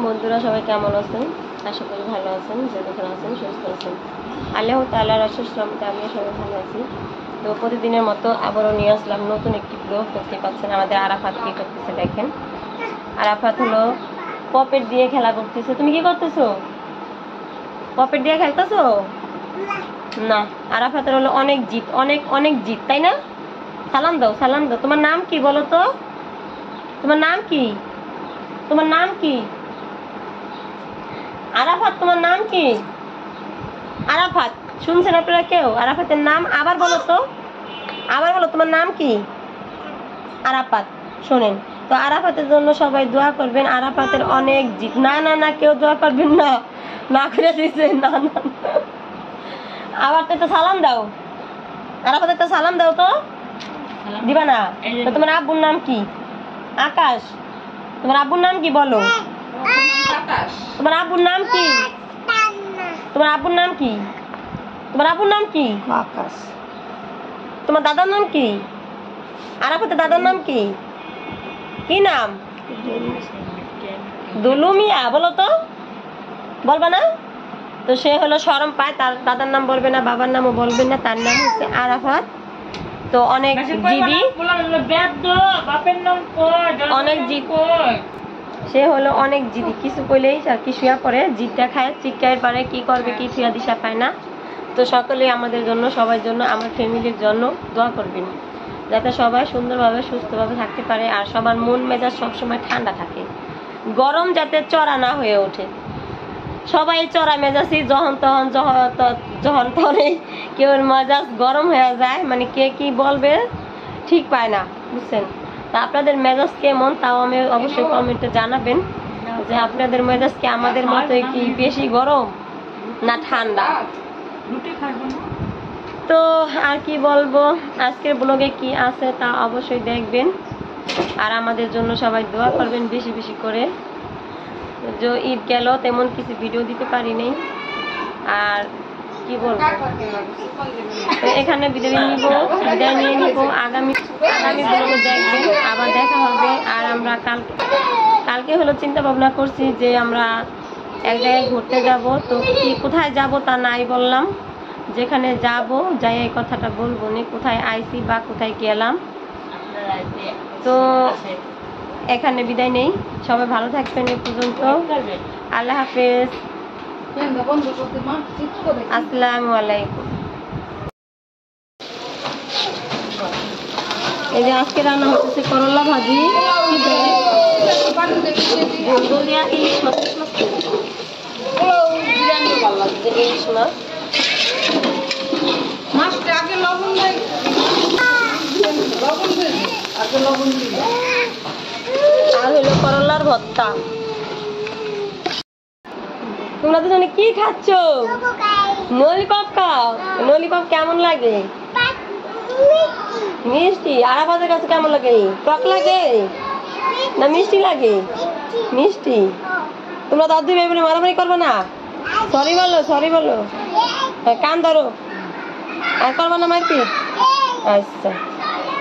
বন্ধুরা সবাই কেমন আছেন? আশা করি ভালো আছেন, যে যেখানে আছেন সুস্থ আছেন। আল্লাহ তাআলার অশেষ রহমতে আমিও সবাই ভালো আছি। তো প্রতিদিনের মতো আবারও নিয়ে আসলাম নতুন একটি ব্লগ। দেখতে পাচ্ছেন আমাদের আরাফাত কি করতেছে, দেখেন। আরাফাত হলো পপেট দিয়ে খেলা করতেছে। তুমি কি করতেছো? পপেট দিয়ে খেলতেছো না? আরাফাতের হলো অনেক জিত, অনেক অনেক জিত, তাই না? সালাম দাও, সালাম দাও। তোমার নাম কি বলো তো? তোমার নাম কি? তোমার নাম কি? আরাফাত, তোমার নাম কি? আরাফাত, শুনছেন আপনারা কেউ? আরাফাতের নাম আবার বলো তো, আবার বলো, তোমার নাম কি? আরাফাত। শোনেন, তো আরাফাতের জন্য সবাই দোয়া করবেন। আরাফাতের অনেক জিত। না না না, কেউ দোয়া করবেন না, না করে দিয়েছে। না না, আবার তো একটা সালাম দাও। আরাফাতের তো সালাম দাও। তো দিবা না? তো তোমার আব্বুর নাম কি? আকাশ। তোমার আব্বুর নাম কি বলো? তোমার আব্বুর নাম কি? তোমার আব্বুর নাম কি? তোমার আব্বুর নাম কি? আকাশ। তোমার দাদার নাম কি? আরাফাতের দাদার নাম কি? কি নাম? দুলু মিয়া। বলো তো, বলবা না? তো সে হলো শরম পায়, তার দাদার নাম বলবে না, বাবার নামও বলবে না। তার নাম হচ্ছে আরাফাত। তো অনেক জিদি, অনেক জিদ। সে হলো অনেক জিদি, কিছু কইলেই আর কি শুয়া পড়ে, জিদ দেখায়, চিৎকার পারে, কি করবে কি থিয়া দিশা পায় না। তো সকলেই আমাদের জন্য, সবার জন্য, আমার ফ্যামিলির জন্য দোয়া করবেন, যাতে সবাই সুন্দরভাবে সুস্থভাবে থাকতে পারে, আর সবার মন মেজাজ সবসময় ঠান্ডা থাকে, গরম যাতে চড়া না হয়ে ওঠে। সবাই চড়া মেজাজই, যখন তখন কেউ মেজাজ গরম হয়ে যায়, মানে কে কি বলবে ঠিক পায় না, বুঝছেন? তা আপনাদের মেজাজ কেমন তাও আমি অবশ্যই কমেন্টে জানাবেন, যে আপনাদের মেজাজ কি আমাদের মতো কি বেশি গরম না ঠান্ডা। তো আর কি বলবো, আজকের ব্লগে কি আছে তা অবশ্যই দেখবেন, আর আমাদের জন্য সবাই দোয়া করবেন বেশি বেশি করে। যে ঈদ গেল, তেমন কিছু ভিডিও দিতে পারি নাই, আর কি বলবো, তো এখানে বিদায় নিয়ে নিব। আগামী ব্লগে দেখবেন, আবার দেখা হবে। আর আমরা কালকে হলো চিন্তা ভাবনা করছি যে আমরা এক জায়গায় ঘুরতে যাব। তো কি কোথায় যাব তা নাই বললাম, যেখানে যাব যাই এই কথাটা বলবো না, কোথায় আইছি বা কোথায় গেলাম। তো এখানে বিদায় নেই, সবাই ভালো থাকবেন এ পর্যন্ত। আল্লাহ হাফেজ, আসসালামু আলাইকুম। এই যে আজকে রান্না হচ্ছে করলা ভাজি, ইলিশ মাছ, ইলিশ মাছ। মাছটা আগে লবণ দেয়, আর হলো করলার ভর্তা। তোমরা দুজনে কি খাচ্ছ? ললিপপ খাও। ললিপপ কেমন লাগে? মিষ্টি। আরাফাতের কাছে কেমন লাগে? টক লাগে না মিষ্টি লাগে? মিষ্টি। তোমরা দাদু ভাই মারামারি করবে না? সরি বলো, সরি বলো। কান ধরো, আর করবা না মারপিট? আচ্ছা,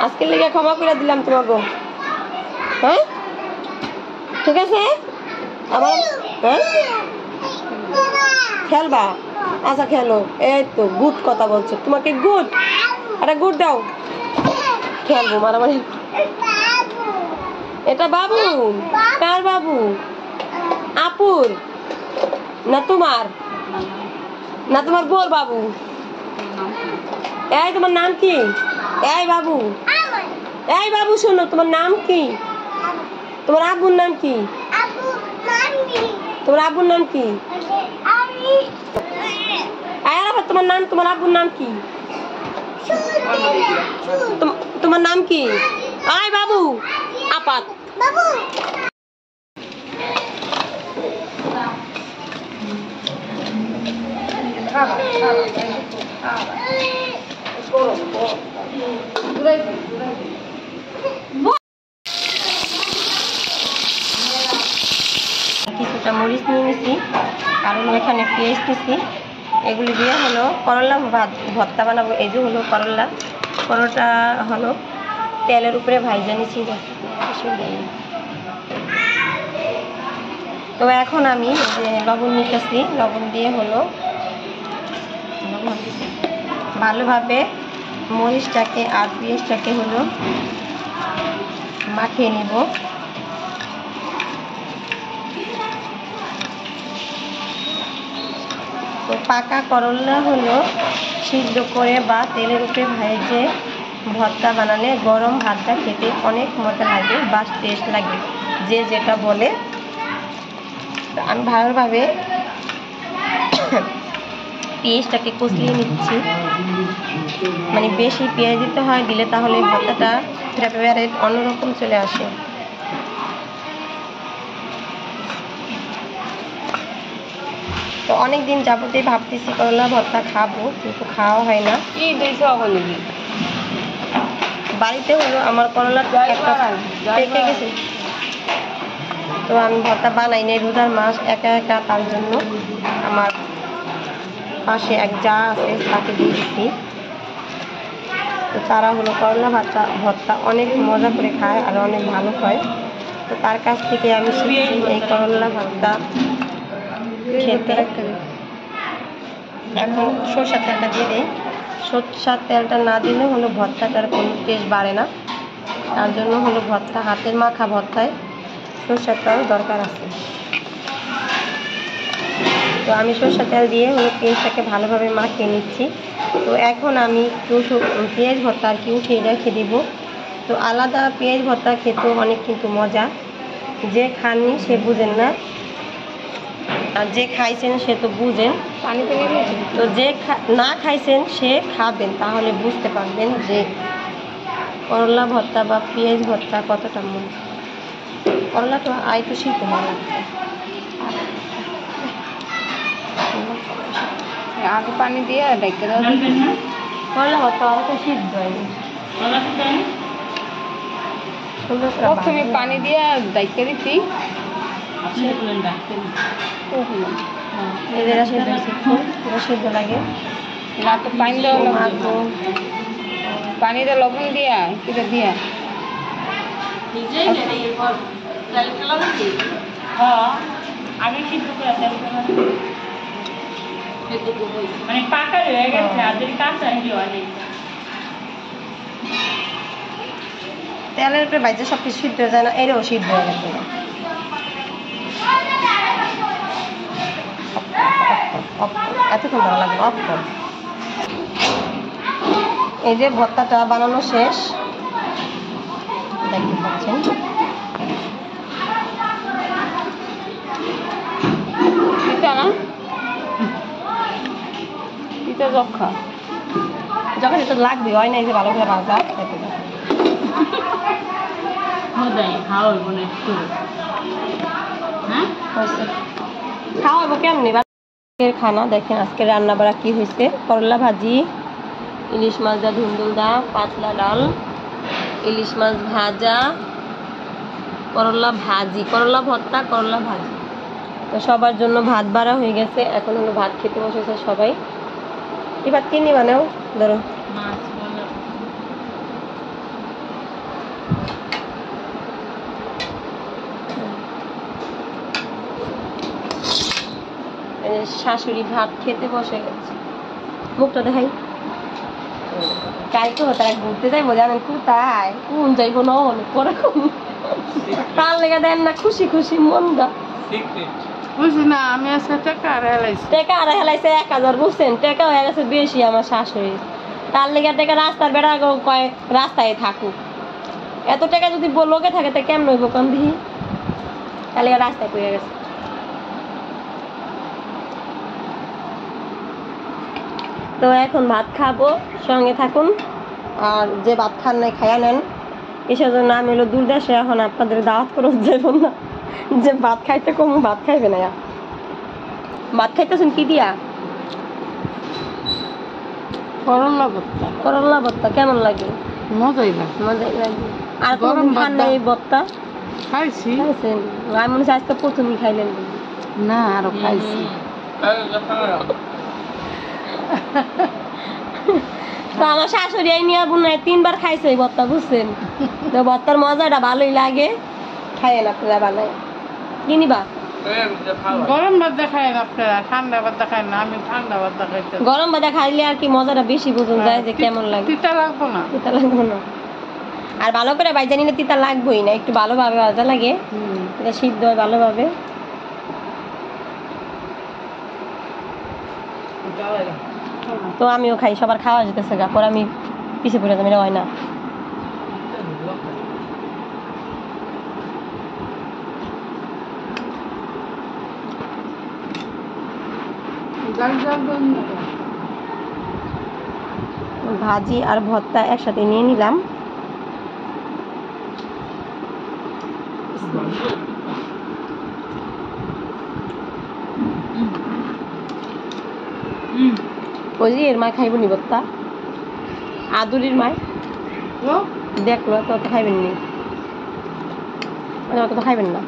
আজকের লেগে ক্ষমা করে দিলাম তোমাকে। হ্যাঁ, ঠিক আছে। আবার হ্যাঁ খেলবা? আচ্ছা খেলো। এই তো গুড কথা বলছো, তোমাকে গুড, একটা গুড দাও। খেলবো মারামারি। এটা বাবু? কার বাবু? আপুর না তোমার? না তোমার বোর বাবু? এই তোমার নাম কি? এই বাবু, এই বাবু শোনো, তোমার নাম কি? তোমার আব্বুর নাম কি? তোমার আব্বুর নাম কি? তোমার নাম, তোমার আব্বুর নাম কি? তোমার নাম কি? আয় বাবু, আপাত বাবু। কিছুটা মরিচ নিয়ে নিছি, কারণ এখানে পেঁয়াজ দিছি। এগুলি দিয়ে হলো করলা ভর্তা বানাবো। এই যে হলো করলা, করলাটা হলো তেলের উপরে ভাইজা নিচ্ছি। তো এখন আমি যে লবণ নিতেছি, লবণ দিয়ে হলো ভালোভাবে মরিচটাকে আর পেঁয়াজটাকে হলো মাখিয়ে নিব। তো পাকা করলা হলো সিদ্ধ করে বা তেলের উপরে ভেজে ভর্তা বানালে গরম ভাতটা খেতে অনেক মজা লাগে বা টেস্ট লাগে, যে যেটা বলে। আমি ভালোভাবে পেঁয়াজটাকে কষিয়ে নিচ্ছি, মানে বেশি পেঁয়াজ দিতে হয়, দিলে তাহলে ভর্তাটা ফ্লেভারের অন্যরকম চলে আসে। তো অনেক দিন যাবতেই ভাবতেছি করলা ভর্তা খাবো, কিন্তু খাওয়া হয় না। বাড়িতে হলো আমার করলা পেকে গেছে, তো আমি ভর্তা বানাই নাই, রোজার মাস একা একা, তার জন্য আমার পাশে এক যা আছে তাকে দিয়ে দিচ্ছি। তো তারা হলো করলা ভর্তা অনেক মজা করে খায় আর অনেক ভালো হয়। তো তার কাছ থেকে আমি শিখছি এই করলা ভর্তা খেতে। এখন সরষের তেলটা দিয়ে দিই। সরষের তেলটা না দিলে হলো ভর্তাটার কোনো টেস্ট বাড়ে না, তার জন্য হলো ভর্তা হাতের মাখা ভর্তায় সরষের তেল দরকার আছে। তো আমি সরষের তেল দিয়ে হলো পেঁয়াজটাকে ভালোভাবে মাখিয়ে নিচ্ছি। তো এখন আমি পেঁয়াজ ভর্তা আর কি উঠিয়ে রেখে দিব। তো আলাদা পেঁয়াজ ভর্তা খেতেও অনেক কিন্তু মজা, যে খাননি সে বুঝেন না, আর যে খাইছেন সে তো বুঝেন। তো যে না খাইছেন সে খাবেন, তাহলে বুঝতে পারবেন যে করলা ভর্তা বা পেঁয়াজ ভর্তা কতটা মজা। করলাটা আয়তো সিদ্ধ ভালো লাগছে, আগে পানি দিয়ে ডেকে দাও। করলা ভর্তা অতটা সিদ্ধ হয়নি, প্রথমে পানি দিয়ে ডেকে দিচ্ছি। এদের সিদ্ধ লাগে। পানি দেওয়া লাগবে, পানি দিয়ে লবণ দিয়া কিটা দিয়া আগে সিদ্ধ করে মানে পাকা হয়ে গেছে, আর যদি কাঁচা হয়ে তেলের উপরে বাইরে সব কিছু সিদ্ধ হয়ে যায় না, এরও সিদ্ধ হয়ে গেছে। এতক্ষণ ভালো লাগবে অফ কর। এই যে ভর্তাটা বানানো শেষ, দেখতে পাচ্ছেন। যখন এটা লাগবে হয় না, এই যে ভালো করে ভাজা খাওয়াবো কেমনি খানা। দেখেন আজকে রান্না বাড়া কি হয়েছে, করলা ভাজি, ইলিশ মাছ দা ধুন্দুল দা, পাতলা ডাল, ইলিশ মাছ ভাজা, করলা ভাজি, করলা ভর্তা, করলা ভাজি। তো সবার জন্য ভাত বাড়া হয়ে গেছে, এখন হলো ভাত খেতে বসেছে সবাই। এই ভাত কিনে বানাও, ধরো শাশুড়ি ভাত খেতে বসে গেছে। মুখটা দেখাই। কালকে তারা ঘুরতে যাইবো, জানেন কোথায়? কোন যাইবো না পরে তার লেগে দেন না খুশি খুশি মনটা। বুঝি না, আমি আজকে টাকা হেলাইছি। টাকা আর হেলাইছে 1000, বুঝছেন? টাকা হয়ে গেছে বেশি আমার শাশুড়ি, তার লেগে টাকা রাস্তার বেড়া কয় রাস্তায় থাকুক। এত টাকা যদি লোকে থাকে তা কেমন হইব কম দিহি? তাহলে রাস্তায় পড়ে গেছে। তো এখন ভাত খাবো, সঙ্গে থাকুন। আর যে ভাত খান নাই খাইয়া নেন। এসব জন্য আমি হলো দূর দেশে, এখন আপনাদের দাওয়াত করে যাইব না যে ভাত খাইতে কমু, ভাত খাইবে না। ভাত খাইতেছেন কি দিয়া? করলা ভর্তা। করলা ভর্তা কেমন লাগে? মজাই লাগে। মজাই লাগে। আর গরম খান নাই এই ভর্তা? খাইছি। খাইছেন? আমি মনে হচ্ছে আজকে প্রথমই খাইলেন। না, আরো খাইছি। তো আমার শাশুড়ি এই নিয়ে বোনায় 3বার খাইছে এই ভর্তা, বুঝছেন? তো ভর্তার মজাটা ভালোই লাগে, খাইয়েন আপনারা বানায়। কি নিবা? গরম ভাত দেখায় না আপনারা, ঠান্ডা ভাত দেখায় না, আমি ঠান্ডা ভাত দেখাইতে। গরম ভাতে খাইলে আর কি মজাটা বেশি বোঝা যায় যে কেমন লাগে। তিতা লাগবো না। তিতা লাগবে না, আর ভালো করে ভাইজা নিলে তিতা লাগবেই না, একটু ভালোভাবে ভাজা লাগে, এটা সিদ্ধ হয় ভালোভাবে। তো আমিও খাই, সবার খাওয়া যেতেছে গা, পরে আমি পিছিয়ে পড়ে যাবো, এটা হয় না। ভাজি আর ভর্তা একসাথে নিয়ে নিলাম। ওই যে এর মা খাইব নি ভর্তা, আদুরির মায় দেখলো তো খাইবেন নি, অত খাইবেন না।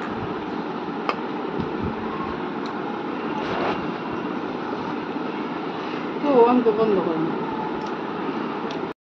বন্ধ করেন।